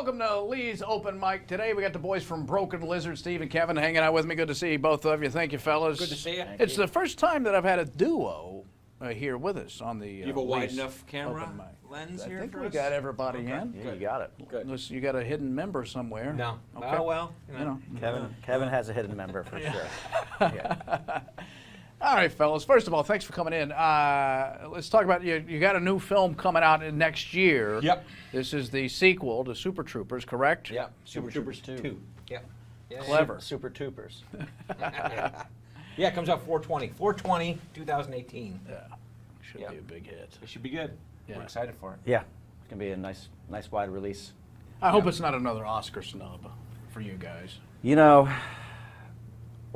Welcome to Lee's Open Mic. Today we got the boys from Broken Lizard, Steve and Kevin, hanging out with me. Good to see both of you. Thank you, fellas. Good to see you. It's the first time that I've had a duo here with us on the You have a wide Lee's enough camera Open Mic. lens I here think for we us? got everybody in. Yeah, you got it. Good. Unless you got a hidden member somewhere. No. Okay. Oh, well, you know. Kevin has a hidden member for sure. Yeah. All right, fellas. First of all, thanks for coming in. Let's talk about you. You got a new film coming out in next year. Yep. This is the sequel to Super Troopers, correct? Yeah. Super Troopers 2. Yep. Yeah. Clever. Super Troopers. Yeah, it comes out 4/20. 4/20, 2018. Yeah. Should Yeah. be a big hit. It should be good. Yeah. We're excited for it. Yeah, it's gonna be a nice wide release. I hope it's not another Oscar snub for you guys. You know,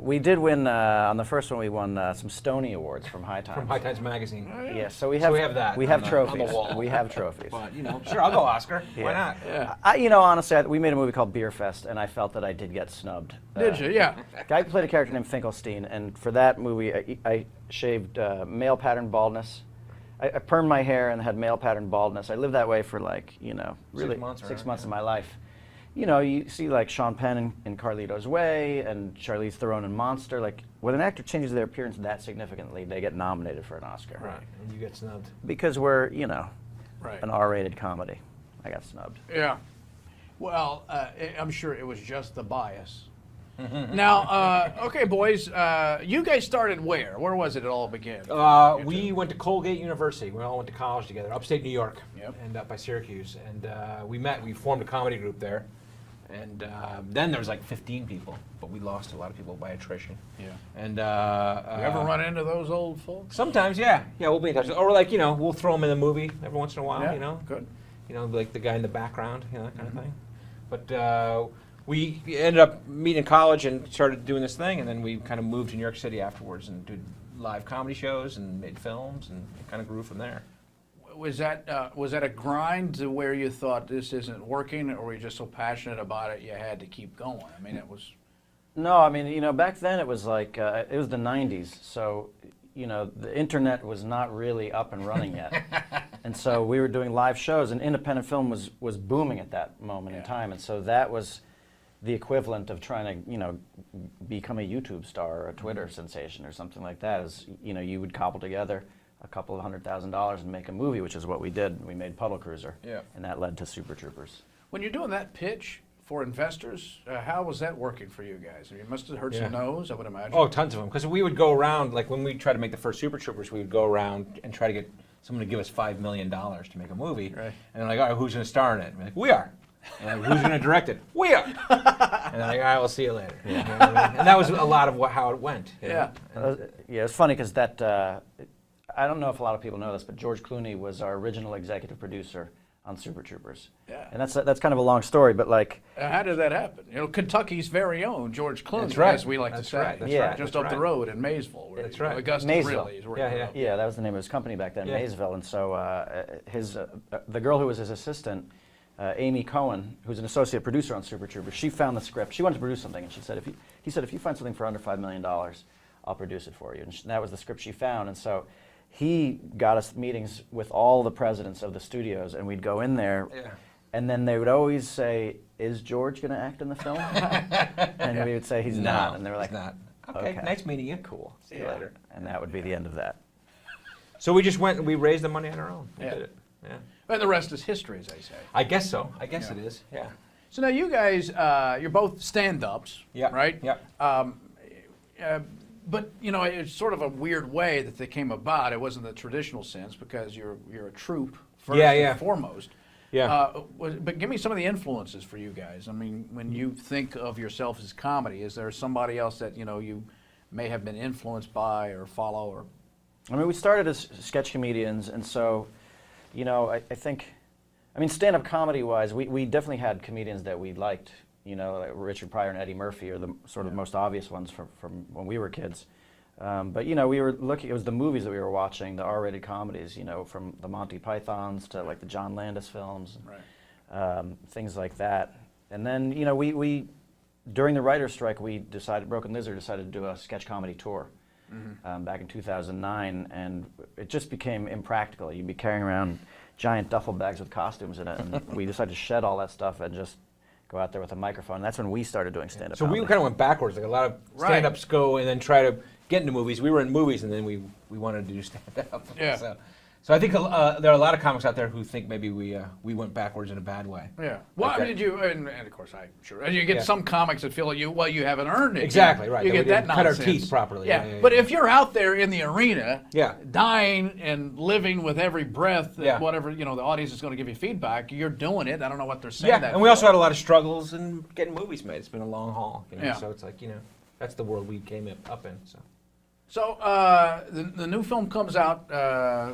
we did win on the first one. We won some Stony Awards from High Times. From High Times Magazine. Yeah, so we have that We on have the- trophies. on the wall. We have trophies. But, you know, sure, I'll go Oscar. Why Yeah. not? Yeah. You know, honestly, we made a movie called Beer Fest, and I felt that I did get snubbed. Did you? Yeah. Guy played a character named Finkelstein, and for that movie, I shaved male pattern baldness. I permed my hair and had male pattern baldness. I lived that way for really 6 months, 6 right? months of my life. You know, you see like Sean Penn in Carlito's Way and Charlize Theron in Monster. Like when an actor changes their appearance that significantly, they get nominated for an Oscar. Right. And you get snubbed. Because we're, Right. an R-rated comedy. I got snubbed. Yeah. Well, I'm sure it was just the bias. Now, okay, boys, you guys started where? Where was it all began? We went to Colgate University. We all went to college together, upstate New York, Yep. and up by Syracuse. And we formed a comedy group there. And then there was like 15 people, but we lost a lot of people by attrition. Yeah. And You ever run into those old folks? sometimes, yeah, we'll be in touch. Or like, we'll throw them in the movie every once in a while. Yeah, good. Like the guy in the background, that kind of thing. But we ended up meeting in college and started doing this thing, and then we kind of moved to New York City afterwards and did live comedy shows and made films, and it kind of grew from there. Was that a grind to where you thought this isn't working, or were you just so passionate about it you had to keep going? I mean, it was. No, I mean, back then it was like, it was the 90s, so, the internet was not really up and running yet. And so we were doing live shows, and independent film was booming at that moment in time, and so that was the equivalent of trying to, become a YouTube star or a Twitter sensation or something like that. Is, you would cobble together a couple of $100,000 and make a movie, which is what we did. We made Puddle Cruiser, Yeah. and that led to Super Troopers. When you're doing that pitch for investors, how was that working for you guys? I mean, it must have hurt some no's, I would imagine. Oh, tons of them. Because we would go around, like when we tried to make the first Super Troopers, we would go around and try to get someone to give us $5 million to make a movie. Right. And they're like, all right, who's going to star in it? And we're like, we are. And like, who's going to direct it? We are. And they're like, all right, we'll see you later. You know what I mean? And that was a lot of how it went. Yeah. Yeah, it's funny because that, I don't know if a lot of people know this, but George Clooney was our original executive producer on Super Troopers. Yeah. And that's kind of a long story, but like, How did that happen? Kentucky's very own George Clooney, That's right. as we like That's to say. right. That's Yeah. right. Just That's up the right. road in Maysville. Where, That's right. Augusta Maysville. really is where Yeah, he yeah. grew up. yeah, that was the name of his company back then, Yeah. Maysville. And so the girl who was his assistant, Amy Cohen, who's an associate producer on Super Troopers, she found the script. She wanted to produce something, and he said, if you find something for under $5 million, I'll produce it for you. And that was the script she found. And so he got us meetings with all the presidents of the studios, and we'd go in there, Yeah. and then they would always say, "Is George going to act in the film?" And we would say, "He's not." And they were like, he's not. Okay, nice meeting you. "Cool, See you later. And that would be the end of that. So we just went and we raised the money on our own. We Yeah. did it. Yeah. And the rest is history, as they say. I guess so. I guess Yeah. it is. Yeah. So now you guys, you're both stand-ups, Yeah. right? Yeah. But it's sort of a weird way that they came about. It wasn't the traditional sense because you're a troupe first Yeah. and foremost. Yeah. But give me some of the influences for you guys. I mean, when you think of yourself as comedy, is there somebody else that you may have been influenced by or follow or? I mean, we started as sketch comedians, and so, I think, stand-up comedy-wise, we definitely had comedians that we liked. Like Richard Pryor and Eddie Murphy are the sort of most obvious ones from when we were kids. But we were looking, it was the movies that we were watching, the R-rated comedies, from the Monty Pythons to like the John Landis films, Right. things like that. And then, we during the writer's strike, Broken Lizard decided to do a sketch comedy tour. back in 2009, and it just became impractical. You'd be carrying around giant duffel bags with costumes in it, and we decided to shed all that stuff and just go out there with a microphone. And that's when we started doing stand-up So we comedy. kind of went backwards. Like a lot of Right. stand-ups go and then try to get into movies. We were in movies, and then we wanted to do stand-up. Yeah. So I think there are a lot of comics out there who think maybe we went backwards in a bad way. Yeah. Well, Like I mean, and of course, I'm sure. And you get Yeah. some comics that feel like you haven't earned it. Exactly, right, You that get we that didn't cut our nonsense. teeth properly. Yeah. Yeah. But if you're out there in the arena, Yeah. dying and living with every breath, that Yeah. whatever the audience is going to give you feedback, you're doing it. I don't know what they're saying. Yeah, that and we for. also had a lot of struggles in getting movies made. It's been a long haul, Yeah. So it's like that's the world we came up in. So the new film comes out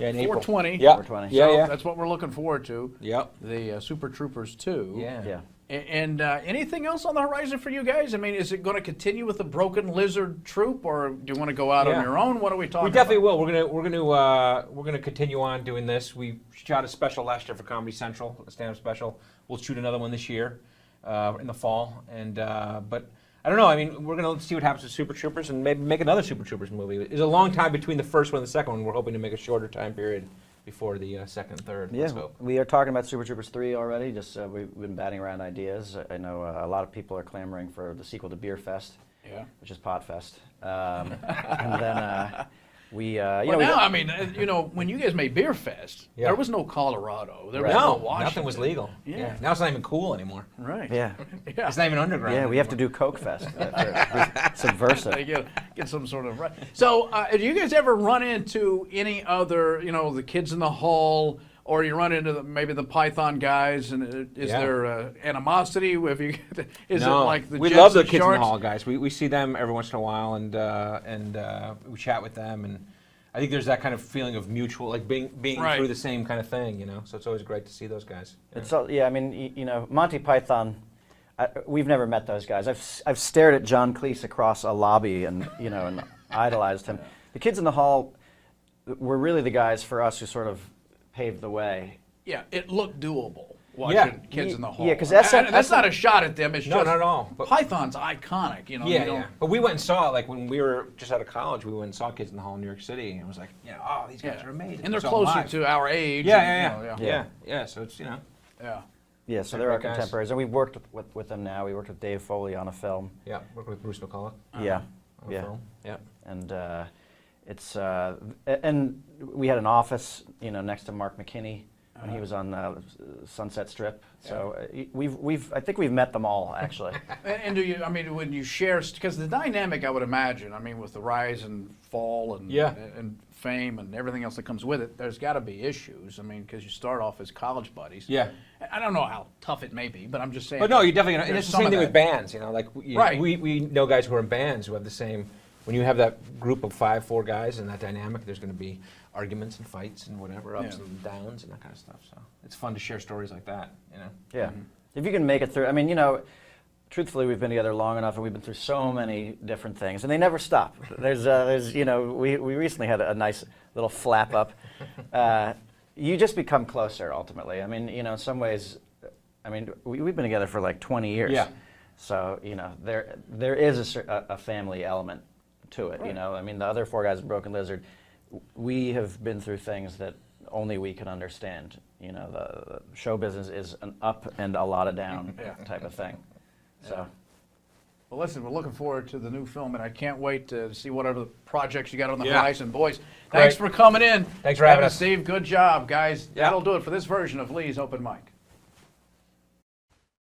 In April. 4/20. Yeah, 4/20. yeah, So yeah. that's what we're looking forward to. Yep. The Super Troopers 2. Yeah. And anything else on the horizon for you guys? I mean, is it going to continue with the Broken Lizard troupe, or do you want to go out on Yeah. your own? What are we talking We definitely about? will. We're gonna continue on doing this. We shot a special last year for Comedy Central, a stand-up special. We'll shoot another one this year in the fall. And but I don't know. I mean, we're gonna see what happens with Super Troopers and maybe make another Super Troopers movie. It's a long time between the first one and the second one. We're hoping to make a shorter time period before the second and third. Yeah, Let's hope. we are talking about Super Troopers 3 already. Just we've been batting around ideas. I know a lot of people are clamoring for the sequel to Beer Fest, Yeah. which is Podfest. And then we, Well, we now, got- I mean, when you guys made Beer Fest, Yeah. there was no Colorado. There was Right. no No, Washington. nothing was legal. Yeah. Now it's not even cool anymore. Right. yeah, Yeah. It's not even underground. yeah, we have to anymore. do Coke Fest to subverse They it. get some sort of right. So, do you guys ever run into any other, the Kids in the Hall, or you run into maybe the Python guys? And is Yeah. there animosity? If you, is No, it like the we Jets love the and Kids in the Sharks? Hall guys. We see them every once in a while, and we chat with them, and I think there's that kind of feeling of mutual, like being Right. through the same kind of thing, So it's always great to see those guys. Yeah. It's all, yeah, I mean, Monty Python. We've never met those guys. I've stared at John Cleese across a lobby and and idolized him. The Kids in the Hall were really the guys for us who sort of paved the way. Yeah, it looked doable watching Yeah. Kids in the Hall. Yeah, 'cause And SM that's not a shot at them. It's No, just not at all. But- Python's iconic. You Yeah, don't- yeah. But we went and saw it, like when we were just out of college, we went and saw Kids in the Hall in New York City, and it was like, oh, these guys Yeah. are amazing. And they're We saw them closer live. to our age. Yeah, and, yeah, you know, yeah, yeah. So it's yeah. Yeah, so They're they're our great guys. contemporaries, and we've worked with them now. We worked with Dave Foley on a film. yeah. Working with Bruce McCullough Yeah, on a yeah. film. Yeah. And it's and we had an office, next to Mark McKinney when he was on Sunset Strip. So I think we've met them all actually. And do you? I mean, when you share, because the dynamic, I would imagine. I mean, with the rise and fall and Yeah. and fame and everything else that comes with it, there's got to be issues. I mean, because you start off as college buddies. Yeah. I don't know how tough it may be, but I'm just saying. But no, you definitely, and there's it's the some same of thing that. with bands, like Right. we know guys who are in bands who have the same, when you have that group of 4 guys and that dynamic, there's going to be arguments and fights and whatever, ups Yeah. and downs and that kind of stuff. So it's fun to share stories like that, Yeah, if you can make it through. I mean, truthfully, we've been together long enough, and we've been through so many different things, and they never stop. There's we recently had a nice little flap up. You just become closer ultimately. I mean, in some ways, we've been together for like 20 years. Yeah. So there is a family element to it. Right. I mean, the other 4 guys in Broken Lizard, we have been through things that only we can understand. The show business is an up and a lot of down Yeah. type of thing. So, Well, listen, we're looking forward to the new film, and I can't wait to see what other projects you got on the Yeah. horizon. Boys, thanks Great. for coming in. Thanks for having Kevin, us. Steve, good job, guys. Yeah. That'll do it for this version of Lee's Open Mic.